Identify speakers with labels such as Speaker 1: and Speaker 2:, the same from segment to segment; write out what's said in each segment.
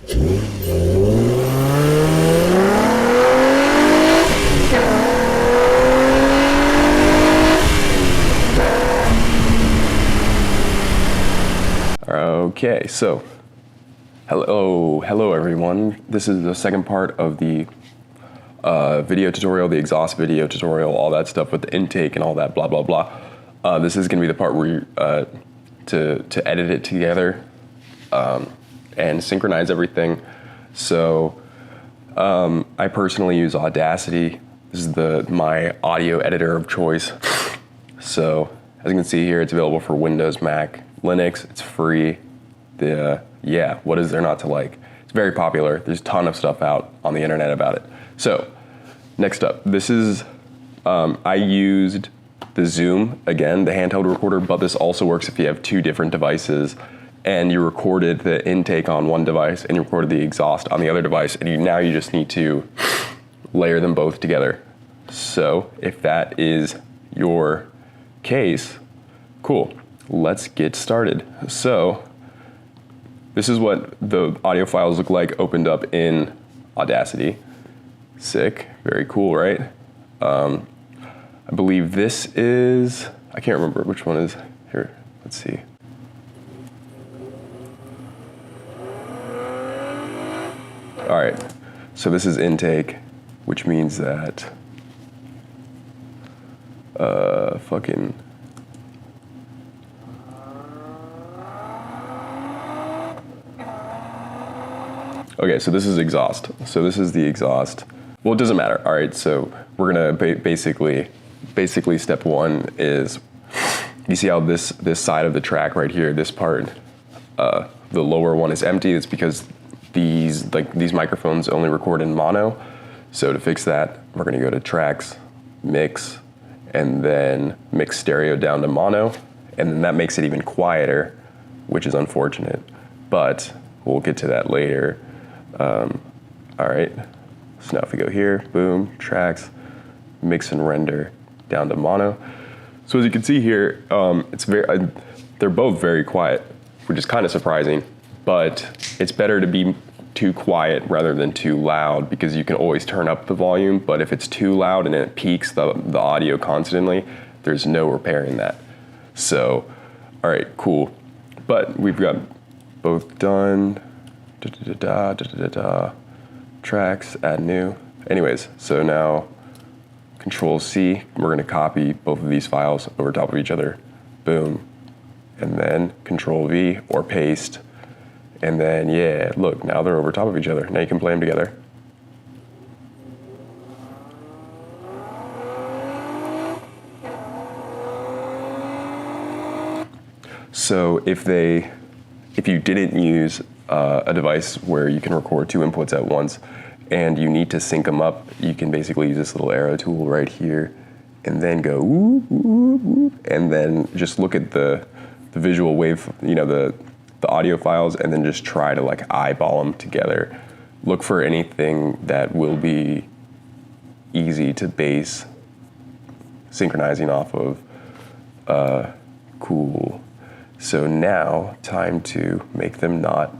Speaker 1: Okay, so hello everyone. This is the second part of the video tutorial, the exhaust video tutorial, all that stuff with the intake and all that blah blah blah. This is going to be the part where you, to edit it together and synchronize everything. So I personally use Audacity. This is my audio editor of choice. So as you can see here, it's available for Windows, Mac, Linux. It's free. Yeah, what is there not to like? It's very popular. There's a ton of stuff out on the internet about it. So next up, this is, I used the Zoom, again, the handheld recorder, but this also works if you have two different devices and you recorded the intake on one device and you recorded the exhaust on the other device, and now you just need to layer them both together. So if that is your case, cool, let's get started. So this is what the audio files look like opened up in Audacity. Sick, very cool, right? I believe this is, I can't remember which one is here. Let's see. All right, so this is intake, which means that okay, so this is exhaust. So this is the exhaust. Well, it doesn't matter. All right, so we're gonna basically step one is, you see how this side of the track right here, this part, the lower one is empty. It's because these microphones only record in mono. So to fix that, we're gonna go to tracks, mix, and then mix stereo down to mono. And then that makes it even quieter, which is unfortunate, but we'll get to that later. All right, so now if we go here, boom, tracks, mix and render down to mono. So as you can see here, they're both very quiet, which is kind of surprising, but it's better to be too quiet rather than too loud, because you can always turn up the volume, but if it's too loud and it peaks the audio constantly, there's no repairing that. So, all right, cool. But we've got both done. Tracks, add new. Anyways, so now Control C, we're gonna copy both of these files over top of each other. Boom. And then Control V or paste. And then, yeah, look, now they're over top of each other. Now you can play them together. So if you didn't use a device where you can record two inputs at once and you need to sync them up, you can basically use this little arrow tool right here and then go whoop, whoop, whoop, and then just look at the visual wave, the audio files, and then just try to like eyeball them together. Look for anything that will be easy to base synchronizing off of. Cool. So now, time to make them not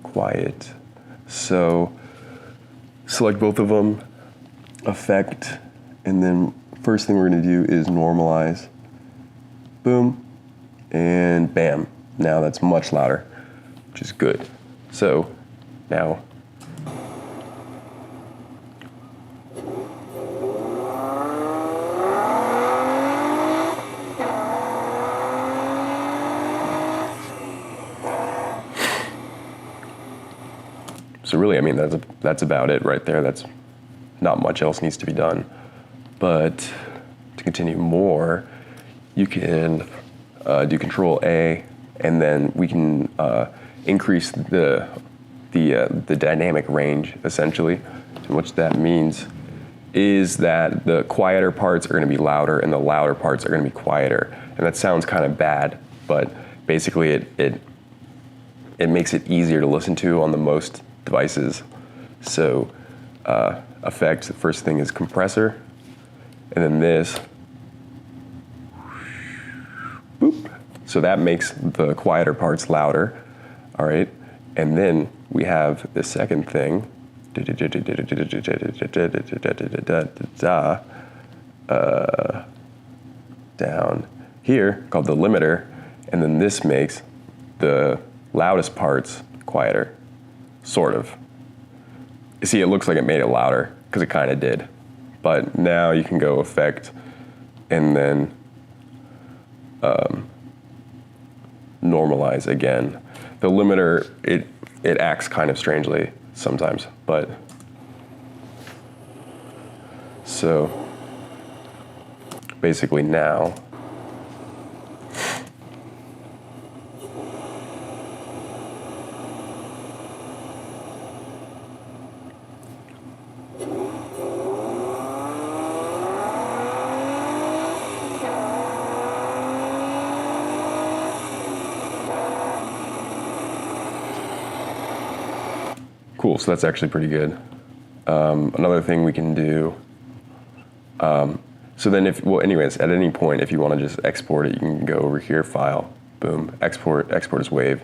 Speaker 1: quiet. So select both of them, effect, and then first thing we're gonna do is normalize. Boom, and bam. Now that's much louder, which is good. So now, so really, I mean, that's about it right there. That's not much else needs to be done. But to continue more, you can do Control A, and then we can increase the dynamic range, essentially. And what that means is that the quieter parts are going to be louder and the louder parts are going to be quieter. And that sounds kind of bad, but basically it makes it easier to listen to on the most devices. So effect, the first thing is compressor, and then this, boop. So that makes the quieter parts louder, all right? And then we have the second thing, down here called the limiter, and then this makes the loudest parts quieter, sort of. You see, it looks like it made it louder, because it kind of did. But now you can go effect, and then normalize again. The limiter, it acts kind of strangely sometimes, but so basically now cool, so that's actually pretty good. Another thing we can do, so then anyways, at any point, if you want to just export it, you can go over here, File, boom, export as WAV,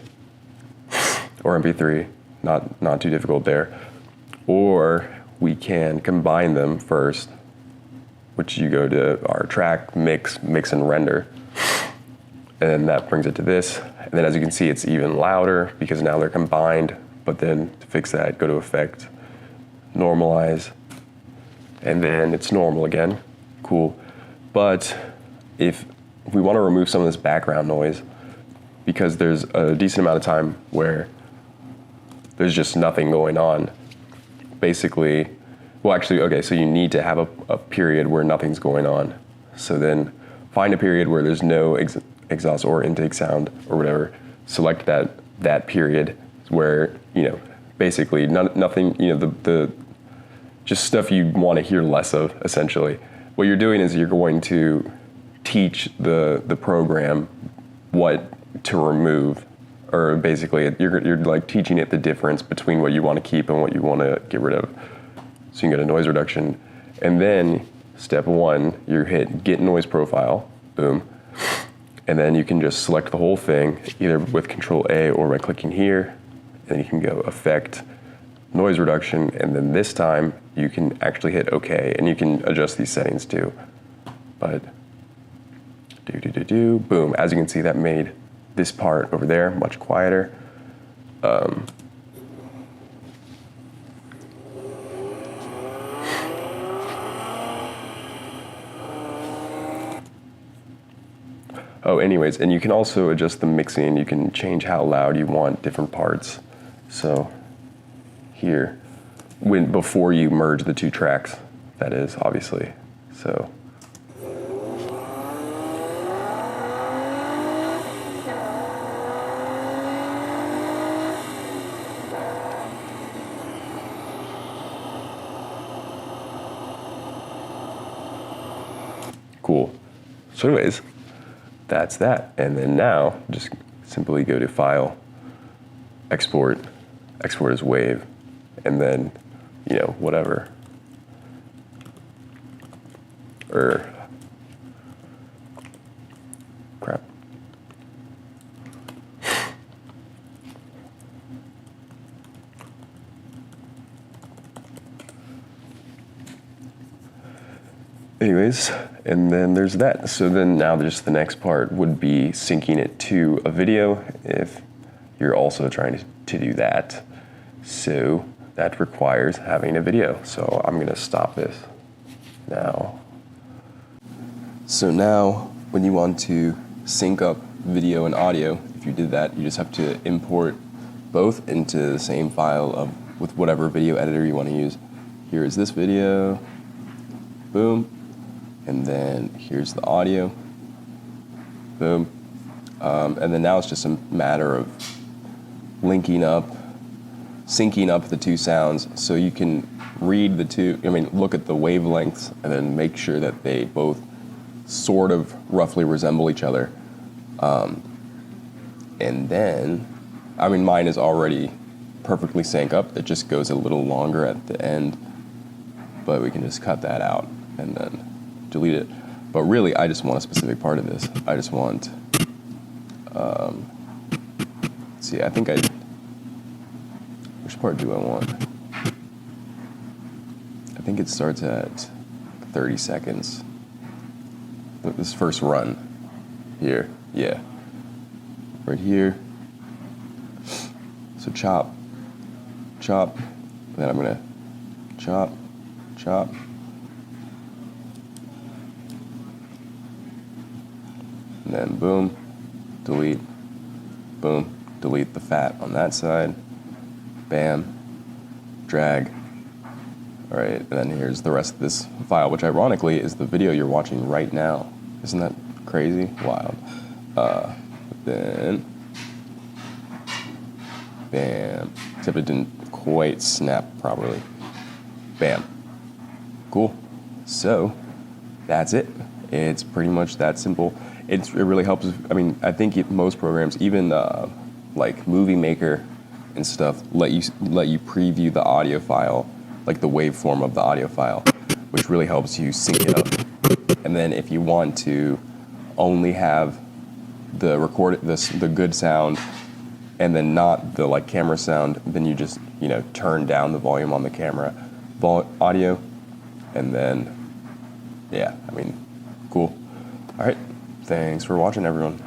Speaker 1: or MP3, not too difficult there. Or we can combine them first, which you go to our track, mix and render, and that brings it to this. And then as you can see, it's even louder because now they're combined. But then to fix that, go to Effect, Normalize, and then it's normal again. Cool. But if we want to remove some of this background noise, because there's a decent amount of time where there's just nothing going on, basically, well actually, okay, so you need to have a period where nothing's going on. So then find a period where there's no exhaust or intake sound or whatever, select that period, where, basically nothing, the just stuff you want to hear less of, essentially. What you're doing is you're going to teach the program what to remove, or basically you're like teaching it the difference between what you want to keep and what you want to get rid of. So you can go to noise reduction, and then step 1, you hit Get Noise Profile, boom. And then you can just select the whole thing, either with Control A or by clicking here. Then you can go Effect, Noise Reduction, and then this time you can actually hit OK, and you can adjust these settings too. But boom. As you can see, that made this part over there much quieter. Oh, anyways, and you can also adjust the mixing. You can change how loud you want different parts. So here, before you merge the two tracks, that is, obviously. So cool. So anyways, that's that. And then now, just simply go to File, Export as WAV, and then, whatever. Or, crap. Anyways, and then there's that. So then now just the next part would be syncing it to a video if you're also trying to do that. So that requires having a video. So I'm gonna stop this now. So now when you want to sync up video and audio, if you did that, you just have to import both into the same file with whatever video editor you want to use. Here is this video, boom. And then here's the audio, boom. And then now it's just a matter of syncing up the two sounds so you can read look at the wavelengths and then make sure that they both sort of roughly resemble each other. And then, mine is already perfectly sync up. It just goes a little longer at the end, but we can just cut that out and then delete it. But really, I just want a specific part of this. I just want, Which part do I want? I think it starts at 30 seconds. This first run here, yeah. Right here. So chop, chop, then I'm gonna chop, chop. And then boom, delete, boom, delete the fat on that side, bam, drag. All right, and then here's the rest of this file, which ironically is the video you're watching right now. Isn't that crazy? Wild. Then, bam, except it didn't quite snap properly. Bam. Cool. So, that's it. It's pretty much that simple. It really helps. I mean, I think most programs, even like Movie Maker and stuff, let you preview the audio file, like the waveform of the audio file, which really helps you sync it up. And then if you want to only have the the good sound, and then not the like camera sound, then you just turn down the volume on the camera audio, and then yeah, I mean, cool. All right. Thanks for watching, everyone.